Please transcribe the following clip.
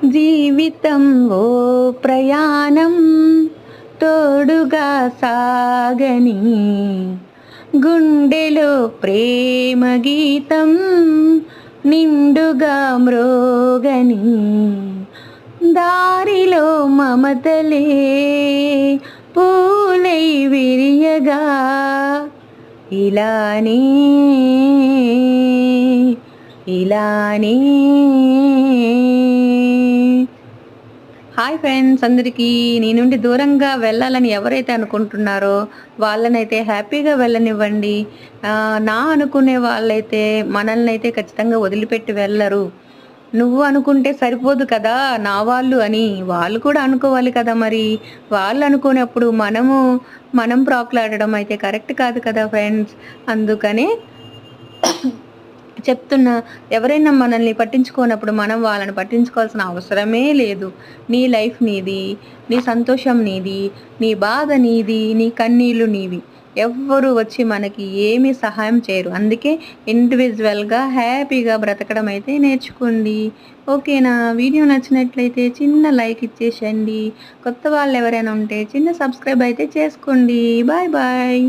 జీవితం ఓ ప్రయాణం తోడుగా సాగని గుండెలో ప్రేమ గీతం నిండుగా మ్రోగని దారిలో మమతలే పూలై విరియగా ఇలానే ఇలానే. హాయ్ ఫ్రెండ్స్, అందరికీ నీ నుండి దూరంగా వెళ్ళాలని ఎవరైతే అనుకుంటున్నారో వాళ్ళనైతే హ్యాపీగా వెళ్ళనివ్వండి. నా అనుకునే వాళ్ళైతే మనల్ని అయితే ఖచ్చితంగా వదిలిపెట్టి వెళ్ళరు. నువ్వు అనుకుంటే సరిపోదు కదా నా వాళ్ళు అని, వాళ్ళు కూడా అనుకోవాలి కదా. మరి వాళ్ళు అనుకునేప్పుడు మనం ప్రాకులాడడం అయితే కరెక్ట్ కాదు కదా ఫ్రెండ్స్. అందుకనే చెప్తున్నా, ఎవరైనా మనల్ని పట్టించుకోనప్పుడు మనం వాళ్ళని పట్టించుకోవాల్సిన అవసరమే లేదు. నీ లైఫ్ నీది, నీ సంతోషం నీది, నీ బాధ నీది, నీ కన్నీళ్ళు నీవి. ఎవ్వరూ వచ్చి మనకి ఏమీ సహాయం చేయరు. అందుకే ఇండివిజువల్గా హ్యాపీగా బ్రతకడం అయితే నేర్చుకోండి. ఓకేనా? వీడియో నచ్చినట్లయితే చిన్న లైక్ ఇచ్చేసండి. కొత్త వాళ్ళు ఎవరైనా ఉంటే చిన్న సబ్స్క్రైబ్ అయితే చేసుకోండి. Bye bye.